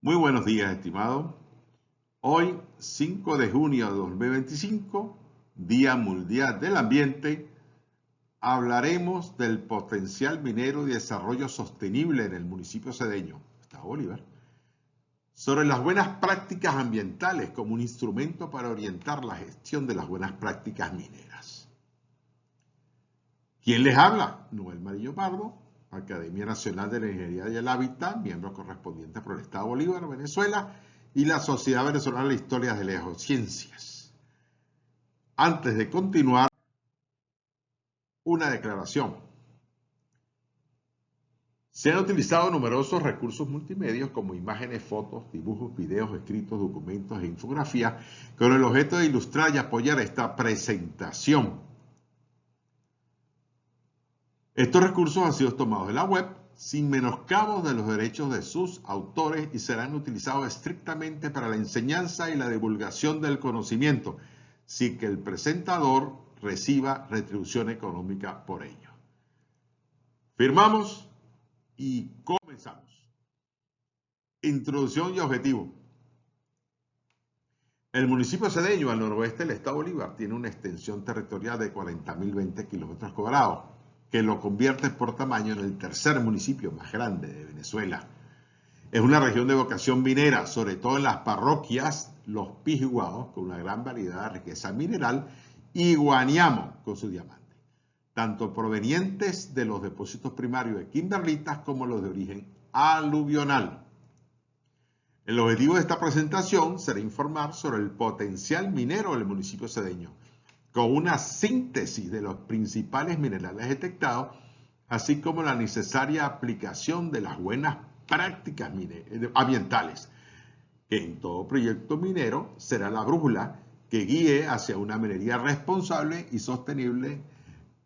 Muy buenos días, estimado. Hoy, 5 de junio de 2025, Día Mundial del Ambiente, hablaremos del potencial minero y desarrollo sostenible en el municipio cedeño, Estado Bolívar, sobre las buenas prácticas ambientales como un instrumento para orientar la gestión de las buenas prácticas mineras. ¿Quién les habla? Noel Marillo Pardo, Academia Nacional de la Ingeniería y el Hábitat, miembro correspondiente por el Estado Bolívar, Venezuela, y la Sociedad Venezolana de Historias de las Geociencias. Antes de continuar, una declaración. Se han utilizado numerosos recursos multimedios como imágenes, fotos, dibujos, videos, escritos, documentos e infografías con el objeto de ilustrar y apoyar esta presentación. Estos recursos han sido tomados de la web sin menoscabos de los derechos de sus autores y serán utilizados estrictamente para la enseñanza y la divulgación del conocimiento, sin que el presentador reciba retribución económica por ello. Firmamos y comenzamos. Introducción y objetivo. El municipio cedeño, al noroeste del Estado Bolívar, tiene una extensión territorial de 40.020 kilómetros cuadrados, que lo convierte por tamaño en el tercer municipio más grande de Venezuela. Es una región de vocación minera, sobre todo en las parroquias Los Pijiguaos, con una gran variedad de riqueza mineral, y Guaniamo, con su diamante, tanto provenientes de los depósitos primarios de kimberlitas como los de origen aluvional. El objetivo de esta presentación será informar sobre el potencial minero del municipio cedeño, con una síntesis de los principales minerales detectados, así como la necesaria aplicación de las buenas prácticas ambientales, que en todo proyecto minero será la brújula que guíe hacia una minería responsable y sostenible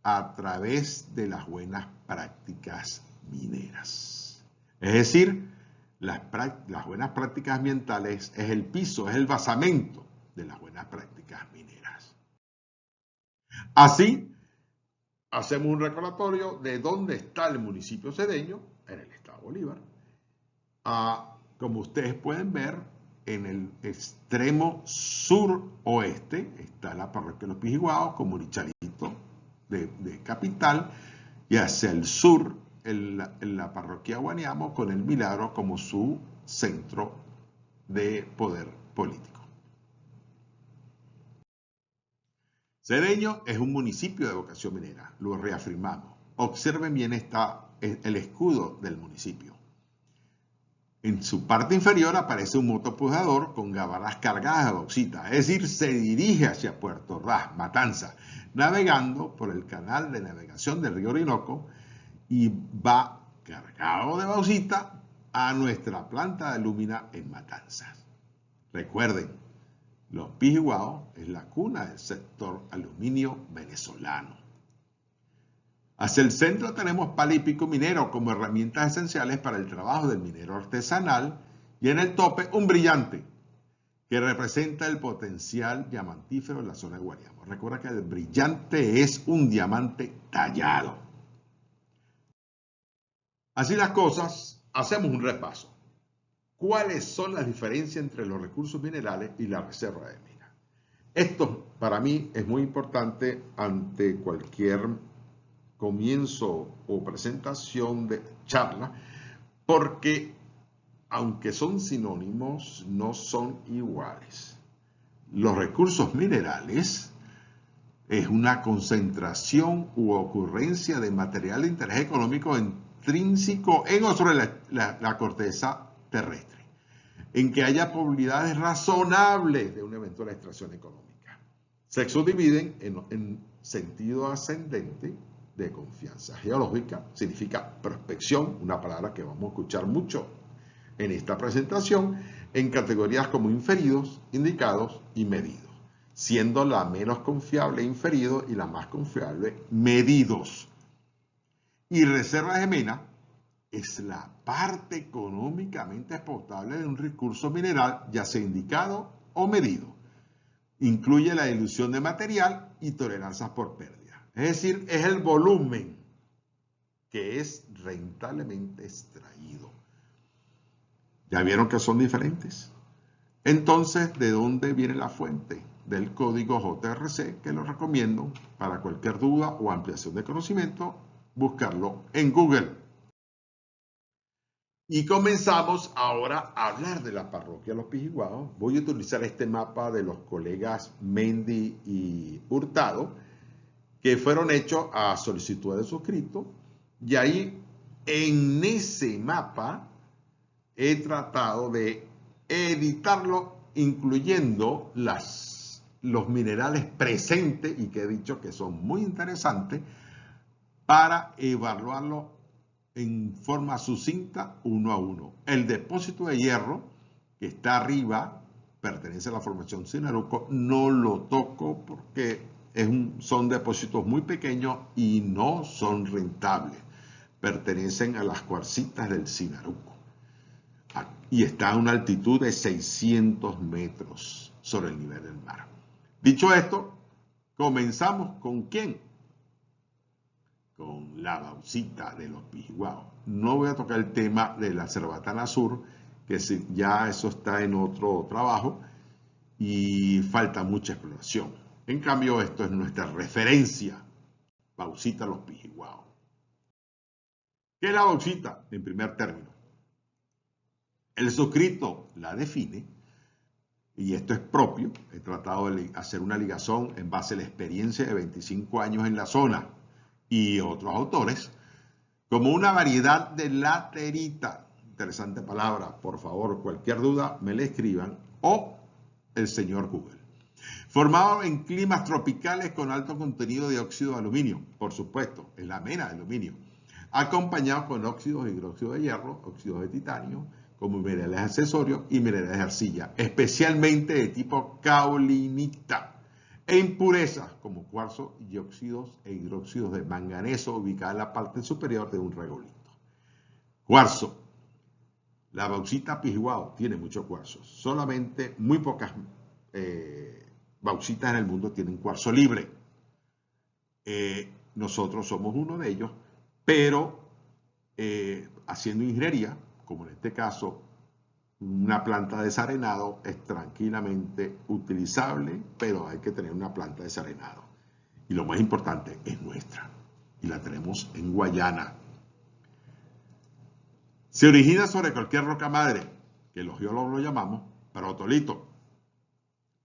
a través de las buenas prácticas mineras. Es decir, las buenas prácticas ambientales es el piso, es el basamento de las buenas prácticas mineras. Así, hacemos un recordatorio de dónde está el municipio cedeño, en el Estado Bolívar. Como ustedes pueden ver, en el extremo suroeste está la parroquia de Los Pijiguaos, como Richarito de capital, y hacia el sur en la parroquia Guaniamo, con el Milagro como su centro de poder político. Cedeño es un municipio de vocación minera, lo reafirmamos. Observen bien el escudo del municipio. En su parte inferior aparece un motopujador con gabarras cargadas de bauxita, es decir, se dirige hacia Puerto Ordaz, Matanza, navegando por el canal de navegación del río Orinoco y va cargado de bauxita a nuestra planta de alúmina en Matanzas. Recuerden, Los Pijiguaos es la cuna del sector aluminio venezolano. Hacia el centro tenemos pala y pico minero como herramientas esenciales para el trabajo del minero artesanal y en el tope un brillante que representa el potencial diamantífero en la zona de Guaniamo. Recuerda que el brillante es un diamante tallado. Así las cosas, hacemos un repaso. ¿Cuáles son las diferencias entre los recursos minerales y la reserva de minas? Esto para mí es muy importante ante cualquier comienzo o presentación de charla, porque aunque son sinónimos, no son iguales. Los recursos minerales es una concentración u ocurrencia de material de interés económico intrínseco en o sobre la corteza terrestre, en que haya probabilidades razonables de una eventual extracción económica. Se subdividen en sentido ascendente de confianza geológica, significa prospección, una palabra que vamos a escuchar mucho en esta presentación, en categorías como inferidos, indicados y medidos, siendo la menos confiable inferido y la más confiable medidos. Y reservas de mena es la parte económicamente exportable de un recurso mineral, ya sea indicado o medido. Incluye la dilución de material y tolerancias por pérdida. Es decir, es el volumen que es rentablemente extraído. ¿Ya vieron que son diferentes? Entonces, ¿de dónde viene la fuente? Del código JRC, que lo recomiendo para cualquier duda o ampliación de conocimiento, buscarlo en Google. Y comenzamos ahora a hablar de la parroquia Los Pijiguaos. Voy a utilizar este mapa de los colegas Mendy y Hurtado, que fueron hechos a solicitud de suscrito. Y ahí, en ese mapa, he tratado de editarlo, incluyendo los minerales presentes y que he dicho que son muy interesantes para evaluarlo en forma sucinta uno a uno. El depósito de hierro que está arriba pertenece a la formación Sinaruco, no lo toco porque son depósitos muy pequeños y no son rentables. Pertenecen a las cuarcitas del Sinaruco y está a una altitud de 600 metros sobre el nivel del mar. Dicho esto, comenzamos ¿con quién? Con la bauxita de Los Pijiguaos. No voy a tocar el tema de la Cerbatana Sur, que ya eso está en otro trabajo y falta mucha exploración. En cambio, esto es nuestra referencia, bauxita Los Pijiguaos. ¿Qué es la bauxita? En primer término, el suscrito la define, y esto es propio. He tratado de hacer una ligación en base a la experiencia de 25 años en la zona y otros autores, como una variedad de laterita. Interesante palabra, por favor, cualquier duda me la escriban, o el señor Google. Formado en climas tropicales con alto contenido de óxido de aluminio, por supuesto, es la mena de aluminio, acompañado con óxidos e hidróxido de hierro, óxidos de titanio, como minerales accesorios y minerales de arcilla, especialmente de tipo caulinita, e impurezas como cuarzo y óxidos e hidróxidos de manganeso ubicada en la parte superior de un regolito. Cuarzo. La bauxita Pijiguao tiene mucho cuarzo. Solamente muy pocas bauxitas en el mundo tienen cuarzo libre. Nosotros somos uno de ellos, pero haciendo ingeniería, como en este caso, una planta de desarenado es tranquilamente utilizable, pero hay que tener una planta de desarenado. Y lo más importante, es nuestra. Y la tenemos en Guayana. Se origina sobre cualquier roca madre, que los geólogos lo llamamos protolito.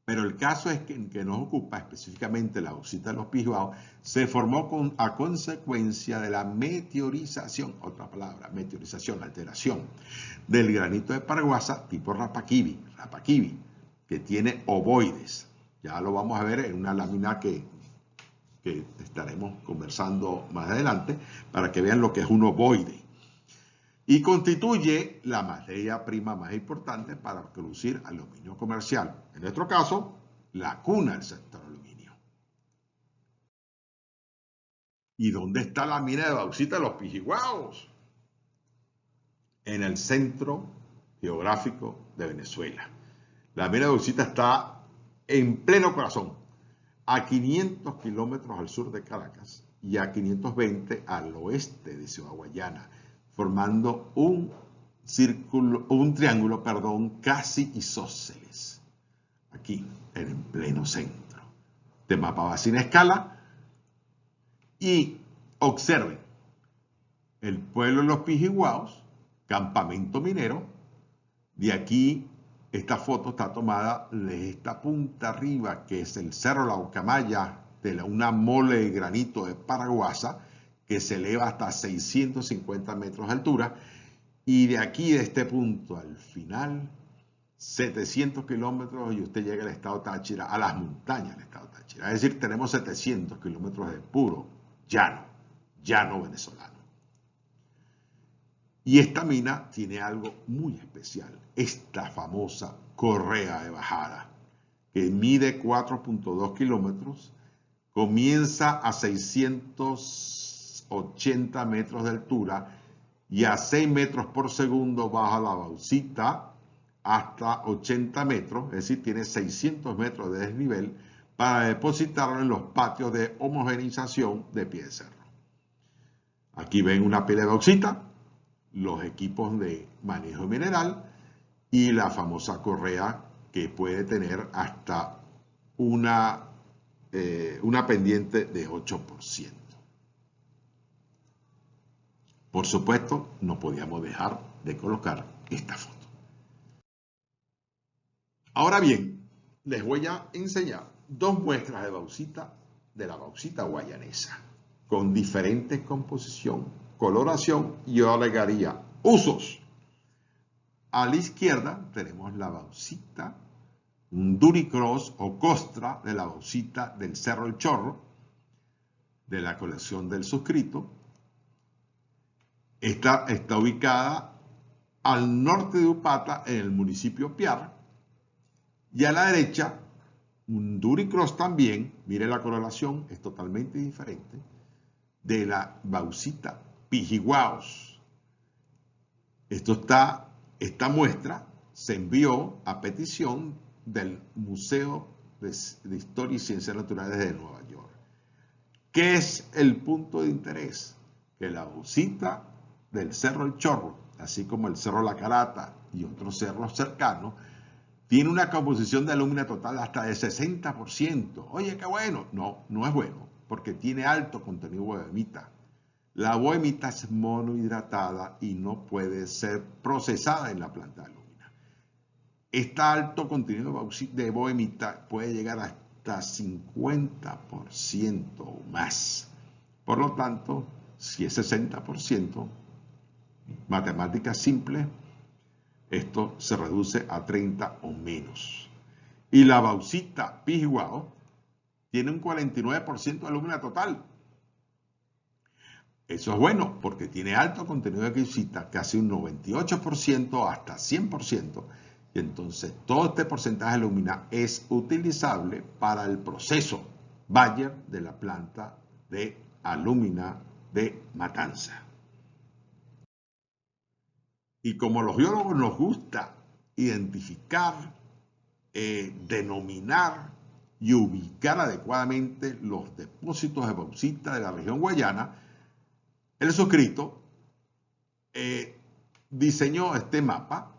Pero el caso es que nos ocupa específicamente la bauxita de Los Pijiguaos, se formó a consecuencia de la meteorización, otra palabra, meteorización, alteración, del granito de Paraguasa tipo Rapakivi, que tiene ovoides. Ya lo vamos a ver en una lámina que estaremos conversando más adelante para que vean lo que es un ovoide. Y constituye la materia prima más importante para producir aluminio comercial. En nuestro caso, la cuna del sector aluminio. ¿Y dónde está la mina de bauxita de Los Pijiguaos? En el centro geográfico de Venezuela. La mina de bauxita está en pleno corazón, a 500 kilómetros al sur de Caracas y a 520 al oeste de Ciudad Guayana, formando un triángulo, casi isósceles. Aquí, en el pleno centro. Este mapa va sin escala. Y observen, el pueblo de Los Pijiguaos, campamento minero. De aquí, esta foto está tomada de esta punta arriba, que es el Cerro La Ucamaya, de una mole de granito de Paraguasa, que se eleva hasta 650 metros de altura, y de aquí, de este punto al final, 700 kilómetros y usted llega al estado Táchira, a las montañas del estado Táchira. Es decir, tenemos 700 kilómetros de puro llano venezolano. Y esta mina tiene algo muy especial, esta famosa correa de bajada, que mide 4.2 kilómetros, comienza a 680 metros de altura y a 6 metros por segundo baja la bauxita hasta 80 metros, es decir, tiene 600 metros de desnivel para depositarlo en los patios de homogeneización de pie de cerro. Aquí ven una pila de bauxita, los equipos de manejo mineral y la famosa correa que puede tener hasta una pendiente de 8%. Por supuesto, no podíamos dejar de colocar esta foto. Ahora bien, les voy a enseñar dos muestras de la bauxita guayanesa, con diferente composición, coloración y yo agregaría usos. A la izquierda tenemos la bauxita, un Duricross o costra de la bauxita del Cerro El Chorro, de la colección del suscrito. Esta está ubicada al norte de Upata, en el municipio Piar. Y a la derecha, un Duricross también, mire la correlación, es totalmente diferente, de la bauxita Pijiguaos. Esta muestra se envió a petición del Museo de Historia y Ciencias Naturales de Nueva York. ¿Qué es el punto de interés? Que la bauxita del Cerro El Chorro, así como el Cerro La Carata y otros cerros cercanos, tiene una composición de alúmina total hasta de 60%. Oye, qué bueno. No, no es bueno, porque tiene alto contenido de bohemita. La bohemita es monohidratada y no puede ser procesada en la planta de alúmina. Este alto contenido de bohemita puede llegar hasta 50% o más. Por lo tanto, si es 60%, matemáticas simples, esto se reduce a 30 o menos. Y la bauxita Pijiguao tiene un 49% de alúmina total. Eso es bueno porque tiene alto contenido de bauxita, casi un 98% hasta 100%. Y entonces todo este porcentaje de alúmina es utilizable para el proceso Bayer de la planta de alúmina de Matanza. Y como los biólogos nos gusta identificar, denominar y ubicar adecuadamente los depósitos de bauxita de la región guayana, el suscrito diseñó este mapa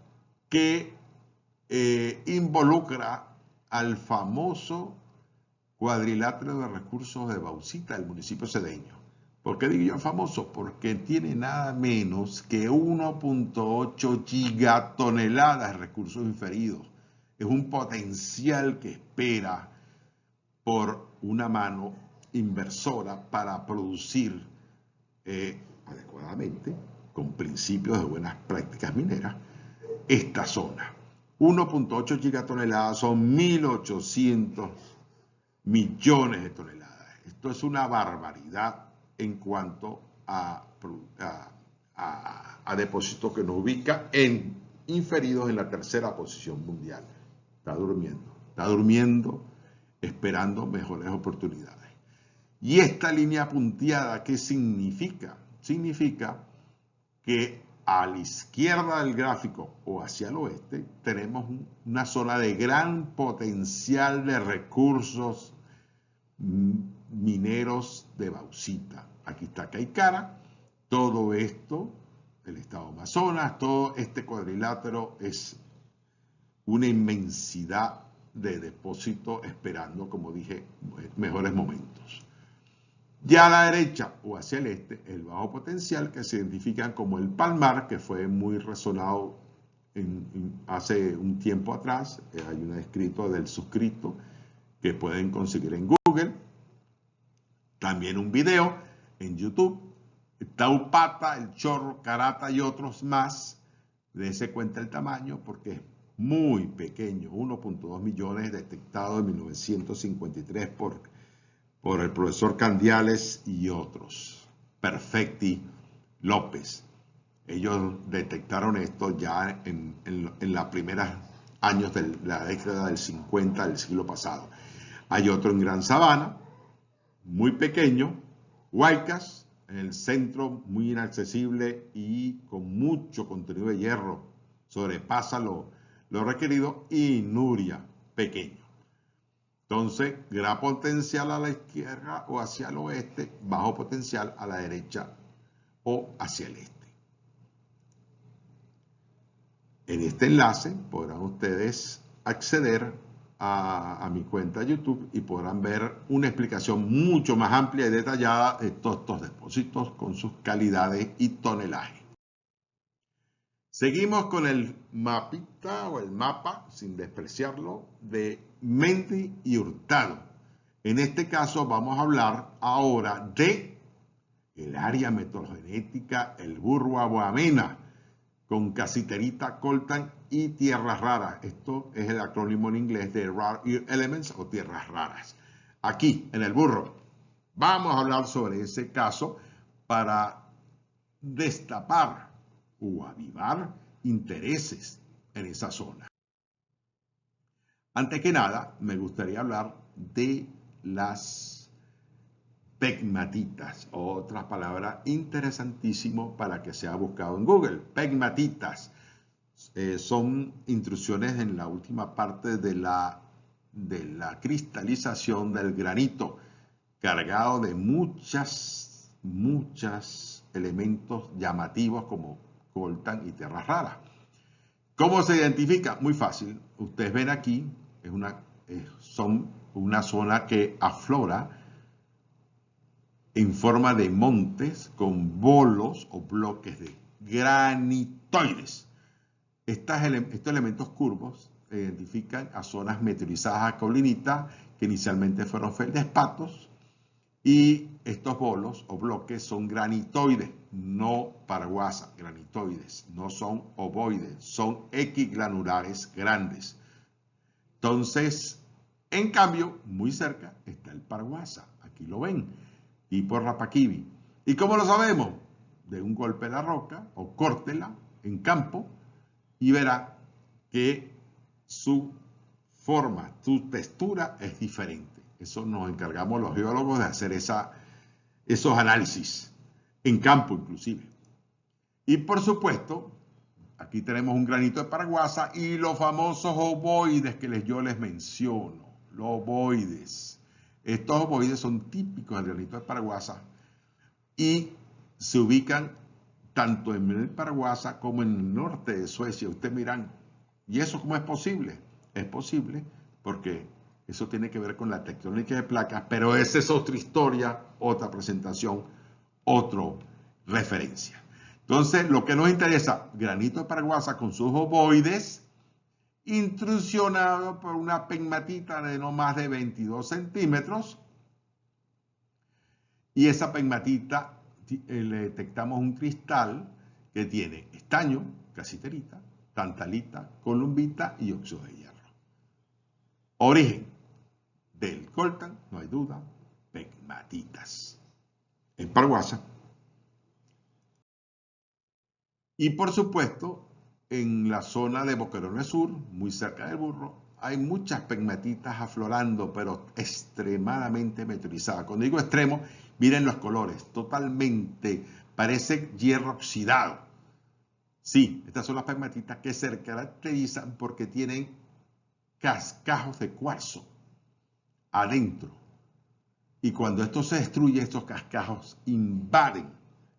que involucra al famoso cuadrilátero de recursos de bauxita del municipio cedeño. ¿Por qué digo yo famoso? Porque tiene nada menos que 1.8 gigatoneladas de recursos inferidos. Es un potencial que espera por una mano inversora para producir adecuadamente, con principios de buenas prácticas mineras, esta zona. 1.8 gigatoneladas son 1.800 millones de toneladas. Esto es una barbaridad en cuanto a depósitos que nos ubica inferidos en la tercera posición mundial. Está durmiendo, esperando mejores oportunidades. Y esta línea punteada, ¿qué significa? Significa que a la izquierda del gráfico o hacia el oeste tenemos una zona de gran potencial de recursos mineros de bauxita. Aquí está Caicara, todo esto, el estado Amazonas, todo este cuadrilátero es una inmensidad de depósito esperando, como dije, mejores momentos. Ya a la derecha o hacia el este, el bajo potencial que se identifica como el Palmar, que fue muy resonado hace un tiempo atrás. Hay un escrito del suscrito que pueden conseguir en Google. También un video en YouTube. Upata, El Chorro, Carata y otros más. Dese cuenta el tamaño porque es muy pequeño. 1.2 millones detectado en 1953 por el profesor Candiales y otros. Perfecti, López. Ellos detectaron esto ya en los primeros años de la década del 50 del siglo pasado. Hay otro en Gran Sabana, muy pequeño, Huaycas, en el centro, muy inaccesible y con mucho contenido de hierro, sobrepasa lo requerido, y Nuria, pequeño. Entonces, gran potencial a la izquierda o hacia el oeste, bajo potencial a la derecha o hacia el este. En este enlace podrán ustedes acceder a mi cuenta de YouTube y podrán ver una explicación mucho más amplia y detallada de todos estos depósitos con sus calidades y tonelaje. Seguimos con el mapita o el mapa, sin despreciarlo, de Mendy y Hurtado. En este caso vamos a hablar ahora de el área meteorogenética El Burro Aguamena, con Casiterita, Coltan y Tierras Raras. Esto es el acrónimo en inglés de Rare Earth Elements o Tierras Raras. Aquí, en El Burro, vamos a hablar sobre ese caso para destapar o avivar intereses en esa zona. Antes que nada, me gustaría hablar de las pegmatitas, otra palabra interesantísimo para que sea buscado en Google. Pegmatitas son intrusiones en la última parte de la cristalización del granito, cargado de muchos elementos llamativos como coltan y tierras raras. ¿Cómo se identifica? Muy fácil. Ustedes ven aquí, son una zona que aflora en forma de montes con bolos o bloques de granitoides. Estos elementos curvos identifican a zonas meteorizadas a caulinitas que inicialmente fueron feldespatos, y estos bolos o bloques son granitoides, no paraguasa, granitoides, no son ovoides, son equigranulares grandes. Entonces, en cambio, muy cerca está el paraguasa, aquí lo ven, tipo Rapakivi. ¿Y cómo lo sabemos? De un golpe de la roca o córtela en campo y verá que su forma, su textura es diferente. Eso nos encargamos los geólogos de hacer esos análisis, en campo inclusive. Y por supuesto, aquí tenemos un granito de paraguasa y los famosos ovoides que yo les menciono, los ovoides. Estos ovoides son típicos del granito de paraguasa y se ubican tanto en el Paraguasa como en el norte de Suecia. Ustedes miran, ¿y eso cómo es posible? Es posible porque eso tiene que ver con la tectónica de placas, pero esa es otra historia, otra presentación, otra referencia. Entonces, lo que nos interesa, granito de Paraguasa con sus ovoides, intrusionado por una pegmatita de no más de 22 centímetros, y esa pegmatita le detectamos un cristal que tiene estaño, casiterita, tantalita, columbita y óxido de hierro. Origen del coltan, no hay duda, pegmatitas en Paraguasa. Y por supuesto, en la zona de Boquerones Sur, muy cerca del Burro, hay muchas pegmatitas aflorando, pero extremadamente meteorizadas. Cuando digo extremo, miren los colores, totalmente, parece hierro oxidado. Sí, estas son las pegmatitas que se caracterizan porque tienen cascajos de cuarzo adentro. Y cuando esto se destruye, estos cascajos invaden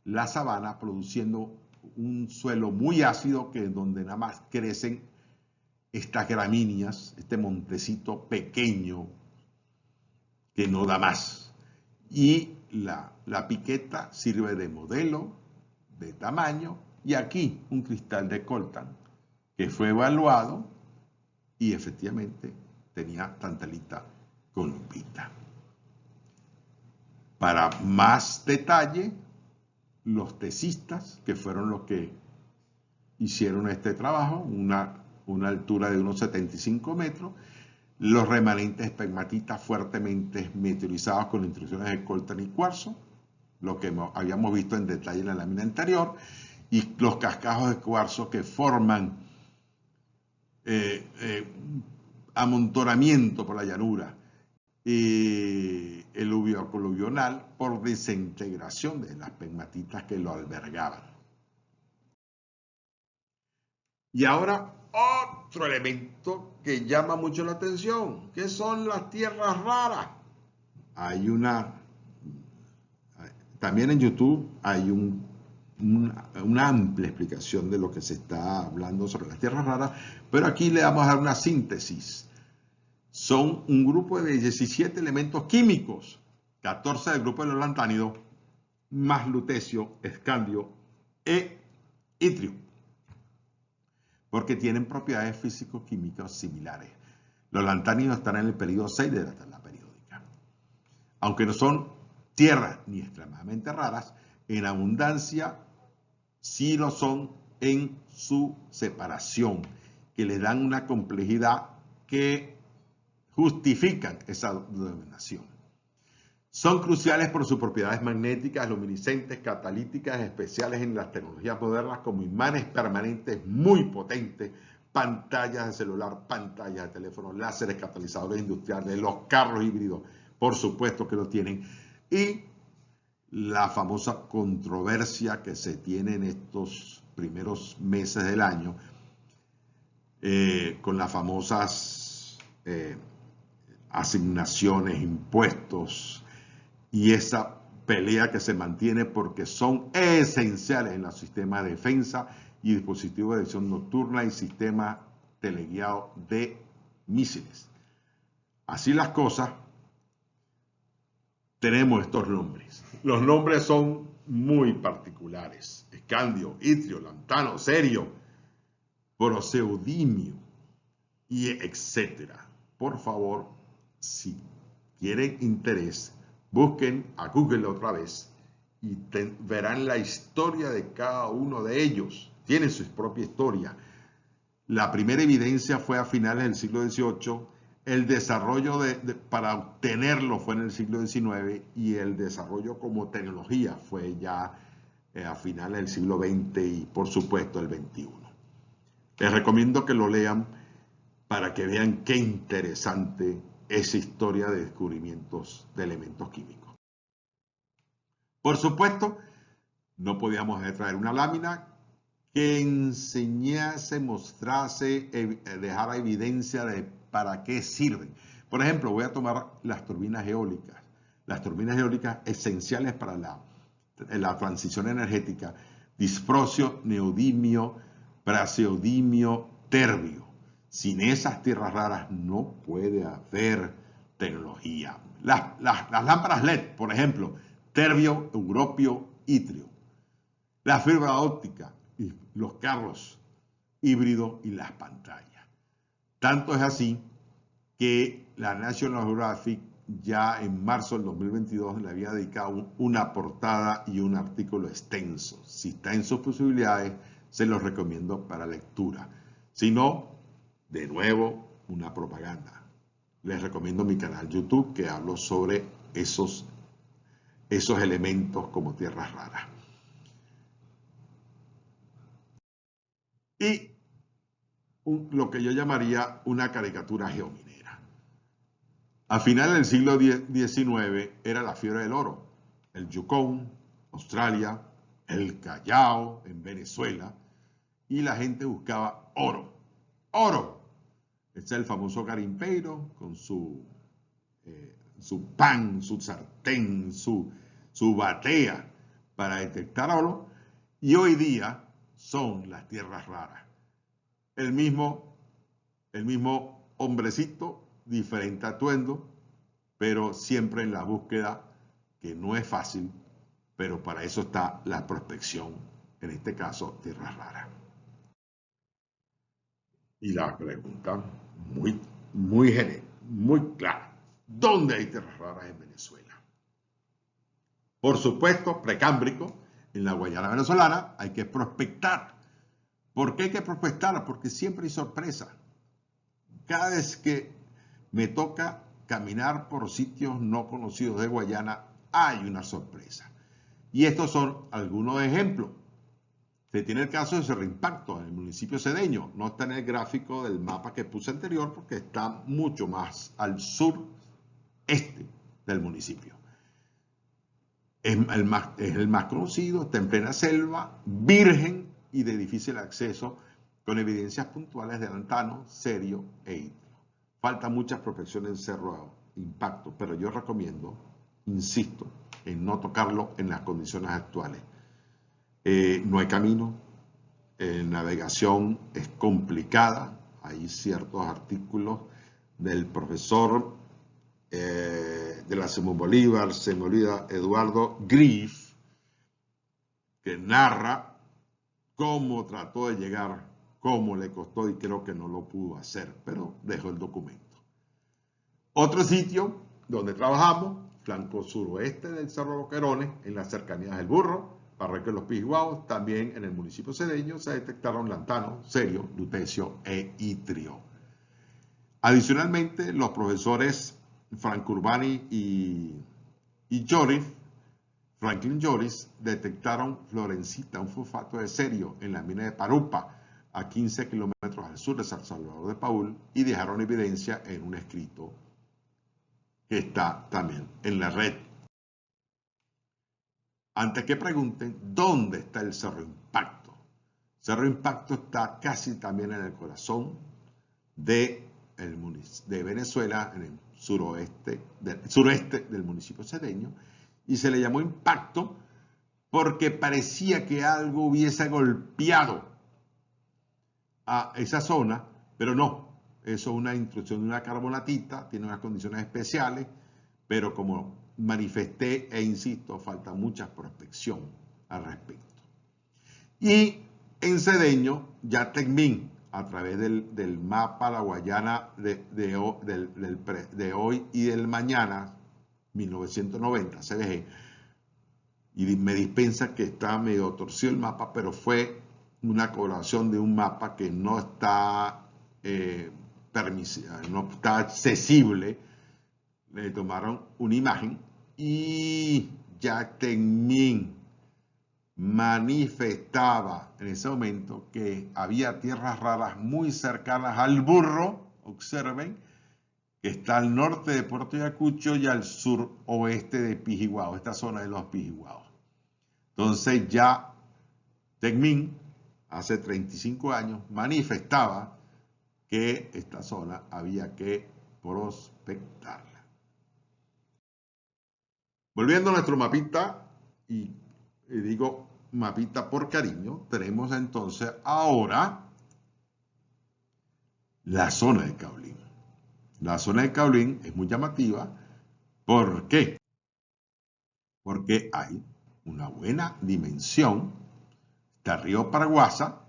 la sabana produciendo un suelo muy ácido donde nada más crecen estas gramíneas, este montecito pequeño que no da más. Y la piqueta sirve de modelo, de tamaño, y aquí un cristal de coltan que fue evaluado y efectivamente tenía tantalita columbita. Para más detalle, los tesistas, que fueron los que hicieron este trabajo, una altura de unos 75 metros, los remanentes pegmatitas fuertemente meteorizados con intrusiones de coltan y cuarzo, lo que habíamos visto en detalle en la lámina anterior, y los cascajos de cuarzo que forman amontonamiento por la llanura, el aluvional por desintegración de las pegmatitas que lo albergaban. Y ahora otro elemento que llama mucho la atención, que son las tierras raras. También en YouTube hay un una amplia explicación de lo que se está hablando sobre las tierras raras, pero aquí le vamos a dar una síntesis. Son un grupo de 17 elementos químicos, 14 del grupo de los lantánidos, más lutecio, escandio e itrio, porque tienen propiedades físico-químicas similares. Los lantánidos están en el periodo 6 de la tabla periódica. Aunque no son tierras ni extremadamente raras, en abundancia sí lo son en su separación, que le dan una complejidad que justifican esa denominación. Son cruciales por sus propiedades magnéticas, luminiscentes, catalíticas, especiales en las tecnologías modernas como imanes permanentes muy potentes, pantallas de celular, pantallas de teléfono, láseres catalizadores industriales, los carros híbridos, por supuesto que lo tienen. Y la famosa controversia que se tiene en estos primeros meses del año con las famosas asignaciones, impuestos y esa pelea que se mantiene porque son esenciales en los sistemas de defensa y dispositivos de visión nocturna y sistemas teleguiados de misiles. Así las cosas, tenemos estos nombres. Los nombres son muy particulares: escandio, itrio, lantano, cerio, proseudimio y etcétera. Por favor, si quieren interés, busquen a Google otra vez y verán la historia de cada uno de ellos. Tienen su propia historia. La primera evidencia fue a finales del siglo XVIII, el desarrollo para obtenerlo fue en el siglo XIX y el desarrollo como tecnología fue ya a finales del siglo XX y por supuesto el XXI. Les recomiendo que lo lean para que vean qué interesante esa historia de descubrimientos de elementos químicos. Por supuesto, no podíamos traer una lámina que enseñase, mostrase, dejara evidencia de para qué sirven. Por ejemplo, voy a tomar las turbinas eólicas. Las turbinas eólicas esenciales para la transición energética: disprosio, neodimio, praseodimio, terbio. Sin esas tierras raras no puede haber tecnología. Las lámparas LED, por ejemplo, terbio, europio, itrio. La fibra óptica, y los carros híbridos y las pantallas. Tanto es así que la National Geographic ya en marzo del 2022 le había dedicado una portada y un artículo extenso. Si está en sus posibilidades, se los recomiendo para lectura. Si no, de nuevo, una propaganda. Les recomiendo mi canal YouTube, que hablo sobre esos elementos como tierras raras. Y lo que yo llamaría una caricatura geominera. A finales del siglo XIX era la fiebre del oro. El Yukón, Australia, el Callao en Venezuela, y la gente buscaba oro. ¡Oro! Este es el famoso garimpeiro con su pan, su sartén, su batea para detectar oro. Y hoy día son las tierras raras. El mismo hombrecito, diferente atuendo, pero siempre en la búsqueda, que no es fácil, pero para eso está la prospección, en este caso, tierras raras. Y la pregunta muy clara: ¿dónde hay tierras raras en Venezuela? Por supuesto, precámbrico, en la Guayana venezolana hay que prospectar. ¿Por qué hay que prospectar? Porque siempre hay sorpresa. Cada vez que me toca caminar por sitios no conocidos de Guayana, hay una sorpresa. Y estos son algunos ejemplos. Se tiene el caso de Cerro Impacto, en el municipio cedeño. No está en el gráfico del mapa que puse anterior porque está mucho más al sureste del municipio. Es el más conocido, está en plena selva, virgen y de difícil acceso, con evidencias puntuales de lantano, cerio e itrio. Falta muchas prospecciones en Cerro Impacto, pero yo recomiendo, insisto, en no tocarlo en las condiciones actuales. No hay camino, navegación es complicada. Hay ciertos artículos del profesor de la Simón Bolívar, se me olvida, Eduardo Griff, que narra cómo trató de llegar, cómo le costó y creo que no lo pudo hacer, pero dejó el documento. Otro sitio donde trabajamos, flanco suroeste del Cerro Boquerones, en las cercanías del Burro, Parroquia de los Pijiguaos, también en el municipio cedeño se detectaron lantano, cerio, lutecio e itrio. Adicionalmente, los profesores Franco Urbani y Joris, Franklin Joris, detectaron fluorencita, un fosfato de cerio, en la mina de Parupa, a 15 kilómetros al sur de San Salvador de Paúl, y dejaron evidencia en un escrito que está también en la red. Antes que pregunten, ¿dónde está el Cerro Impacto? Cerro Impacto está casi también en el corazón de Venezuela, en el sureste del municipio cedeño, y se le llamó Impacto porque parecía que algo hubiese golpeado a esa zona, pero no. Eso es una intrusión de una carbonatita, tiene unas condiciones especiales, pero como manifesté e insisto, falta mucha prospección al respecto. Y en Cedeño, ya Tecmín, a través del mapa La Guayana de hoy y del mañana, 1990, CBG, y me dispensa que está medio torcido el mapa, pero fue una colaboración de un mapa que no está no está accesible. Le tomaron una imagen y Jack Tecmín manifestaba en ese momento que había tierras raras muy cercanas al Burro, observen, que está al norte de Puerto Ayacucho y al suroeste de Pijiguao, esta zona de los Pijiguaos. Entonces ya Tecmín, hace 35 años, manifestaba que esta zona había que prospectarla. Volviendo a nuestro mapita, y digo mapita por cariño, tenemos entonces ahora la zona de Caulín. La zona de Caulín es muy llamativa. ¿Por qué? Porque hay una buena dimensión. Está Río Paraguasa,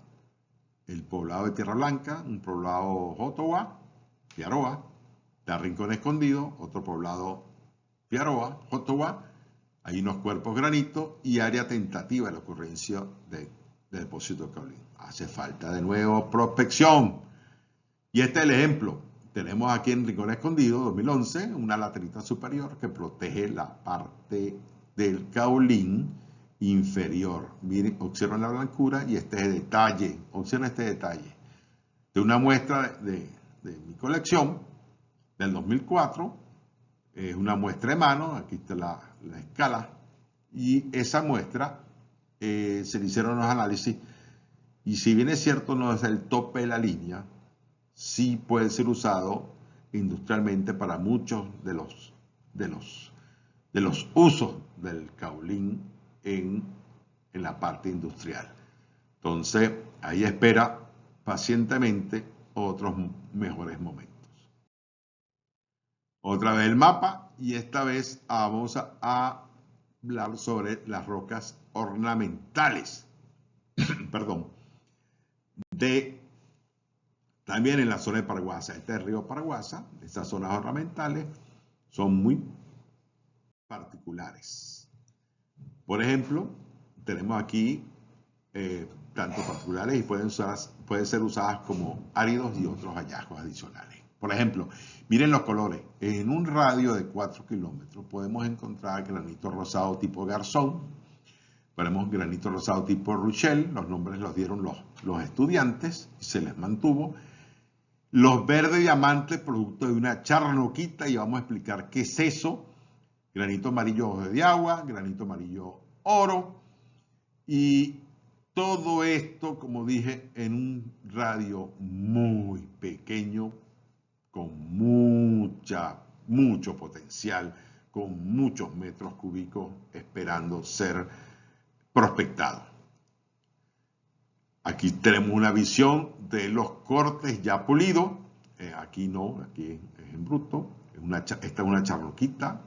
el poblado de Tierra Blanca, un poblado Jotova, Fiaroa. Está Rincón Escondido, otro poblado Fiaroa, Jotova. Hay unos cuerpos granito y área tentativa de la ocurrencia del depósito de Caulín. Hace falta de nuevo prospección. Y este es el ejemplo. Tenemos aquí en Rincón Escondido, 2011, una laterita superior que protege la parte del caulín inferior. Miren, observen la blancura y este es el detalle. Observen este detalle. De una muestra de mi colección del 2004. Es una muestra de mano. Aquí está la escala. Y esa muestra se le hicieron los análisis. Y si bien es cierto, no es el tope de la línea, sí puede ser usado industrialmente para muchos de los usos del caulín en la parte industrial. Entonces, ahí espera pacientemente otros mejores momentos. Otra vez el mapa, y esta vez vamos a hablar sobre las rocas ornamentales. Perdón. También en la zona de Paraguasa. Este es el río Paraguasa. Estas zonas ornamentales son muy particulares. Por ejemplo, tenemos aquí tanto particulares y pueden ser usadas como áridos y otros hallazgos adicionales. Por ejemplo, miren los colores. En un radio de 4 kilómetros podemos encontrar granito rosado tipo Garzón, tenemos granito rosado tipo Rochelle, los nombres los dieron los estudiantes y se les mantuvo. Los verdes diamantes, producto de una charnoquita, y vamos a explicar qué es eso. Granito amarillo ojo de agua, granito amarillo oro, y todo esto, como dije, en un radio muy pequeño, con mucho potencial, con muchos metros cúbicos esperando ser prospectado. Aquí tenemos una visión de los cortes ya pulidos. Aquí no, aquí es en bruto. Esta es una charloquita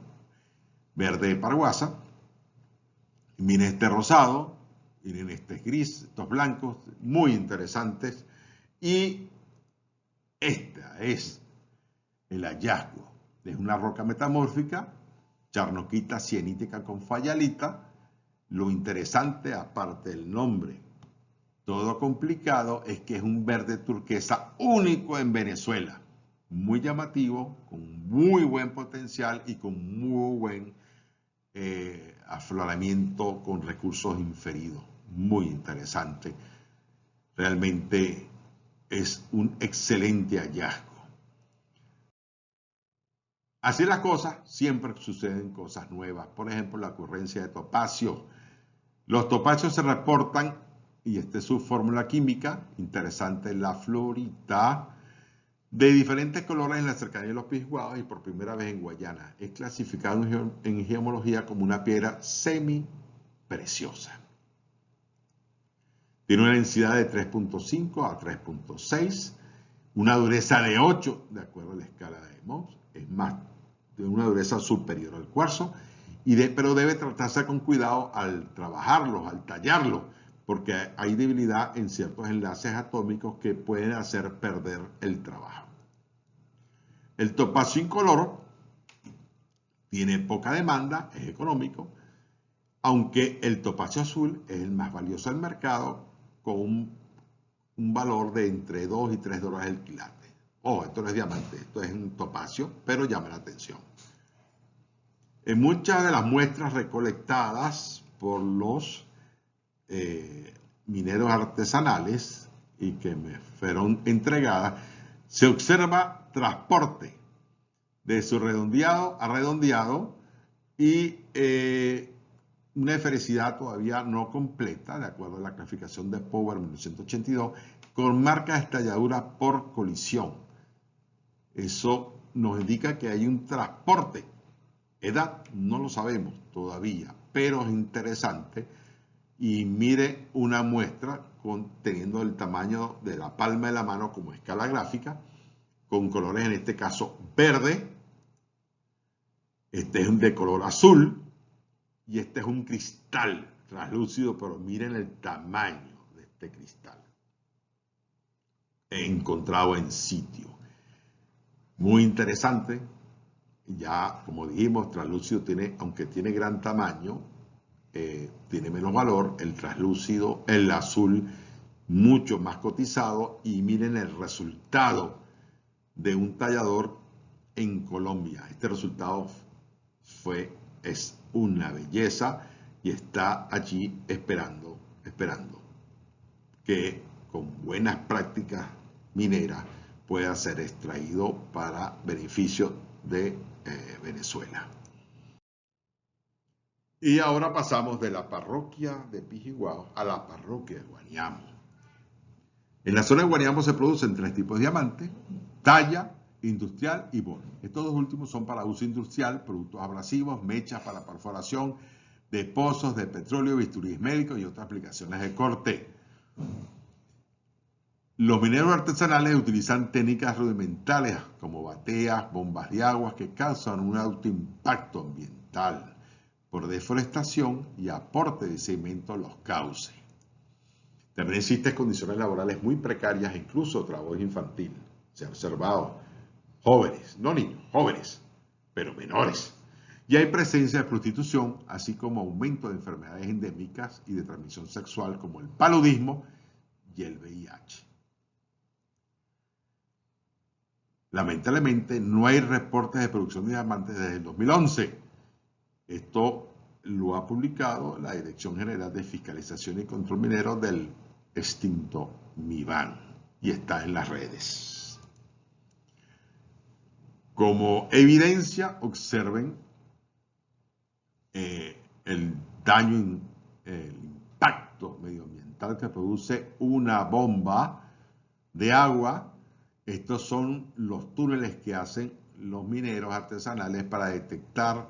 verde de parguasa. Miren este rosado, miren este gris, estos blancos, muy interesantes. Y esta es el hallazgo de una roca metamórfica, charnoquita cienítica con fayalita. Lo interesante, aparte del nombre, todo complicado, es que es un verde turquesa único en Venezuela. Muy llamativo, con muy buen potencial y con muy buen afloramiento con recursos inferidos. Muy interesante. Realmente es un excelente hallazgo. Así las cosas, siempre suceden cosas nuevas. Por ejemplo, la ocurrencia de topacios. Los topacios se reportan, y esta es su fórmula química, interesante, la fluorita, de diferentes colores en la cercanía de los Pisguados y por primera vez en Guayana. Es clasificado en geomología como una piedra semi-preciosa. Tiene una densidad de 3.5 a 3.6, una dureza de 8, de acuerdo a la escala de Mohs, es más, de una dureza superior al cuarzo, pero debe tratarse con cuidado al trabajarlos, al tallarlos, porque hay debilidad en ciertos enlaces atómicos que pueden hacer perder el trabajo. El topacio incoloro tiene poca demanda, es económico, aunque el topacio azul es el más valioso del mercado, con un valor de entre 2 y 3 dólares el quilate. Oh, esto no es diamante, esto es un topacio, pero llama la atención. En muchas de las muestras recolectadas por los mineros artesanales y que me fueron entregadas, se observa transporte de su redondeado a redondeado y una esfericidad todavía no completa, de acuerdo a la clasificación de Power 1982, con marcas de estalladura por colisión. Eso nos indica que hay un transporte. Edad no lo sabemos todavía, pero es interesante. Y mire una muestra teniendo el tamaño de la palma de la mano como escala gráfica, con colores en este caso verde, este es de color azul y este es un cristal translúcido, pero miren el tamaño de este cristal encontrado en sitio. Muy interesante. Ya, como dijimos, translúcido tiene, aunque tiene gran tamaño, tiene menos valor. El translúcido, el azul, mucho más cotizado. Y miren el resultado de un tallador en Colombia. Este resultado es una belleza y está allí esperando que con buenas prácticas mineras pueda ser extraído para beneficio de Venezuela. Y ahora pasamos de la parroquia de Pijiguao a la parroquia de Guaniamo. En la zona de Guaniamo se producen 3 tipos de diamantes: talla, industrial y bol. Estos dos últimos son para uso industrial, productos abrasivos, mechas para perforación de pozos de petróleo, bisturíes médicos y otras aplicaciones de corte. Los mineros artesanales utilizan técnicas rudimentales como bateas, bombas de aguas que causan un alto impacto ambiental por deforestación y aporte de cemento a los cauces. También existen condiciones laborales muy precarias e incluso trabajo infantil. Se ha observado jóvenes, no niños, jóvenes, pero menores. Y hay presencia de prostitución, así como aumento de enfermedades endémicas y de transmisión sexual como el paludismo y el VIH. Lamentablemente no hay reportes de producción de diamantes desde el 2011. Esto lo ha publicado la Dirección General de Fiscalización y Control Minero del extinto MIBAN y está en las redes. Como evidencia, observen el daño, el impacto medioambiental que produce una bomba de agua. Estos son los túneles que hacen los mineros artesanales para detectar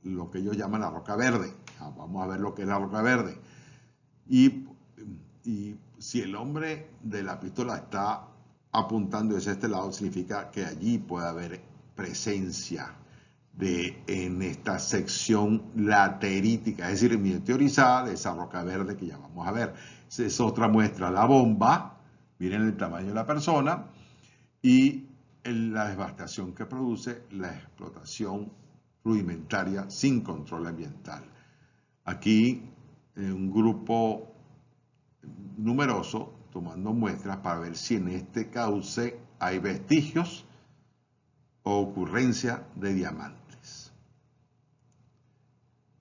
lo que ellos llaman la roca verde. Vamos a ver lo que es la roca verde. Y si el hombre de la pistola está apuntando hacia este lado, significa que allí puede haber presencia en esta sección laterítica, es decir, meteorizada de esa roca verde que ya vamos a ver. Es otra muestra, la bomba, miren el tamaño de la persona y la devastación que produce la explotación rudimentaria sin control ambiental. Aquí un grupo numeroso tomando muestras para ver si en este cauce hay vestigios o ocurrencia de diamantes.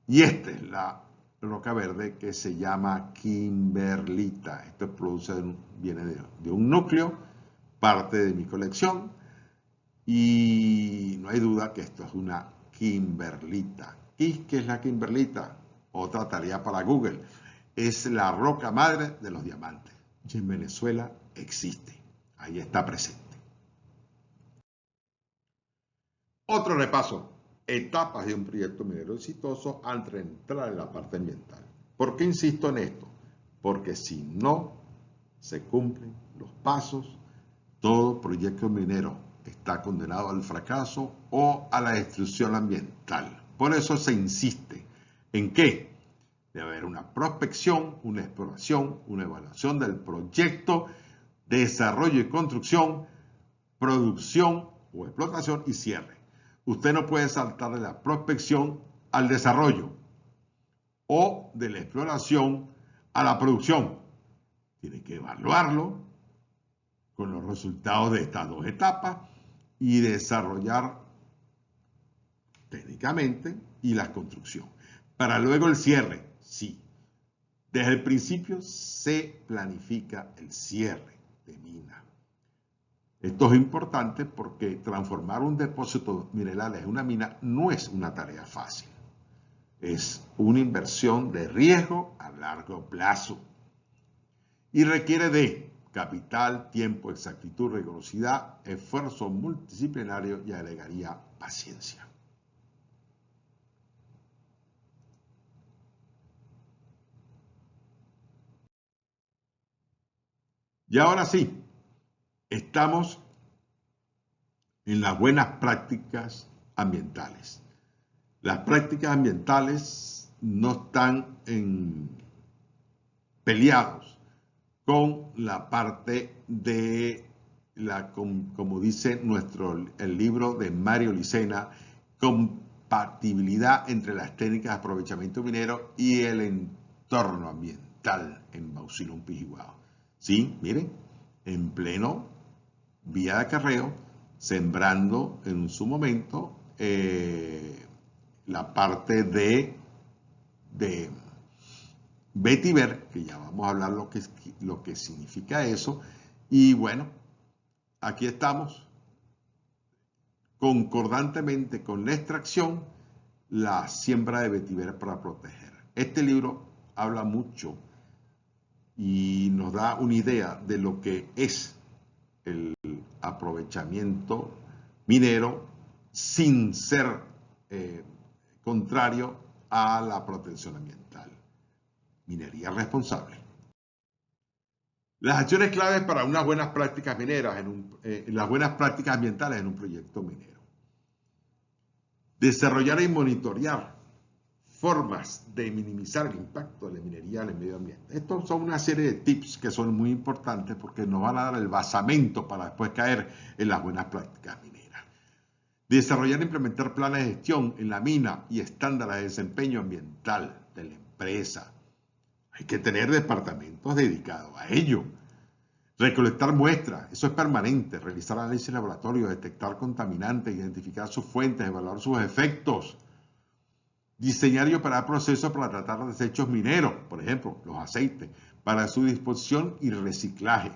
Y esta es la roca verde que se llama kimberlita. Esto viene de un núcleo, parte de mi colección, y no hay duda que esto es una kimberlita. ¿Y qué es la kimberlita? Otra tarea para Google. Es la roca madre de los diamantes. Y en Venezuela existe. Ahí está presente. Otro repaso. Etapas de un proyecto minero exitoso antes de entrar en la parte ambiental. ¿Por qué insisto en esto? Porque si no se cumplen los pasos, todo proyecto minero está condenado al fracaso o a la destrucción ambiental. Por eso se insiste en que debe haber una prospección, una exploración, una evaluación del proyecto, desarrollo y construcción, producción o explotación y cierre. Usted no puede saltar de la prospección al desarrollo o de la exploración a la producción. Tiene que evaluarlo con los resultados de estas dos etapas y desarrollar técnicamente y la construcción. Para luego el cierre, sí. Desde el principio se planifica el cierre de mina. Esto es importante porque transformar un depósito mineral en una mina no es una tarea fácil. Es una inversión de riesgo a largo plazo y requiere de capital, tiempo, exactitud, rigurosidad, esfuerzo multidisciplinario y agregaría paciencia. Y ahora sí, estamos en las buenas prácticas ambientales. Las prácticas ambientales no están peleados con la parte de como dice el libro de Mario Licena, compatibilidad entre las técnicas de aprovechamiento minero y el entorno ambiental en Bauxilón Pijihuao. Sí, miren, en pleno vía de acarreo, sembrando en su momento la parte de vetiver, que ya vamos a hablar lo que significa eso. Y bueno, aquí estamos, concordantemente con la extracción, la siembra de vetiver para proteger. Este libro habla mucho y nos da una idea de lo que es el aprovechamiento minero sin ser contrario a la protección ambiental. Minería responsable. Las acciones claves para unas buenas prácticas mineras, las buenas prácticas ambientales en un proyecto minero. Desarrollar y monitorear formas de minimizar el impacto de la minería en el medio ambiente. Estos son una serie de tips que son muy importantes porque nos van a dar el basamento para después caer en las buenas prácticas mineras. Desarrollar e implementar planes de gestión en la mina y estándares de desempeño ambiental de la empresa. Hay que tener departamentos dedicados a ello. Recolectar muestras, eso es permanente. Realizar análisis en laboratorio, detectar contaminantes, identificar sus fuentes, evaluar sus efectos. Diseñar y operar procesos para tratar desechos mineros, por ejemplo, los aceites, para su disposición y reciclaje.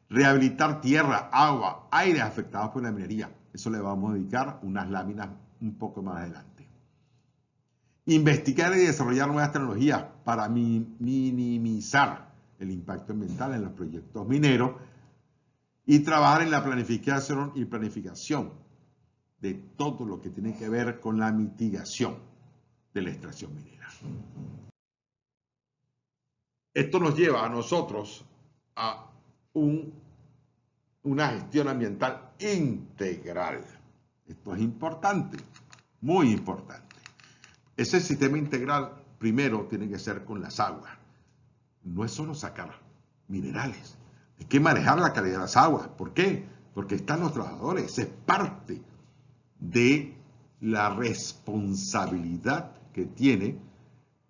Rehabilitar tierra, agua, aire afectados por la minería. Eso le vamos a dedicar unas láminas un poco más adelante. Investigar y desarrollar nuevas tecnologías para minimizar el impacto ambiental en los proyectos mineros y trabajar en la planificación de todo lo que tiene que ver con la mitigación de la extracción minera. Esto nos lleva a nosotros a una gestión ambiental integral. Esto es importante, muy importante. Ese sistema integral primero tiene que ser con las aguas. No es solo sacar minerales, hay que manejar la calidad de las aguas. ¿Por qué? Porque están los trabajadores, es parte de la responsabilidad que tiene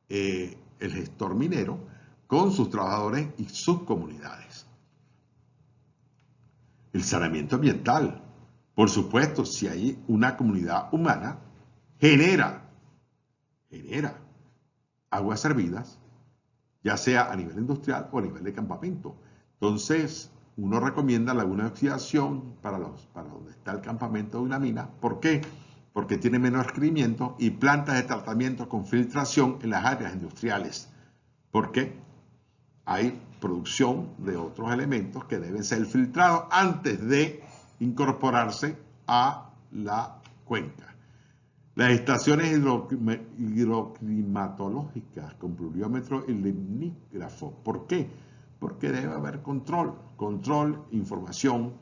el gestor minero con sus trabajadores y sus comunidades. El saneamiento ambiental, por supuesto, si hay una comunidad humana, genera aguas servidas, ya sea a nivel industrial o a nivel de campamento. Entonces, uno recomienda laguna de oxidación para donde está el campamento de una mina. ¿Por qué? Porque tiene menos requerimientos y plantas de tratamiento con filtración en las áreas industriales. ¿Por qué? Hay producción de otros elementos que deben ser filtrados antes de incorporarse a la cuenca. Las estaciones hidroclimatológicas con pluviómetro y limnígrafo. ¿Por qué? Porque debe haber control, información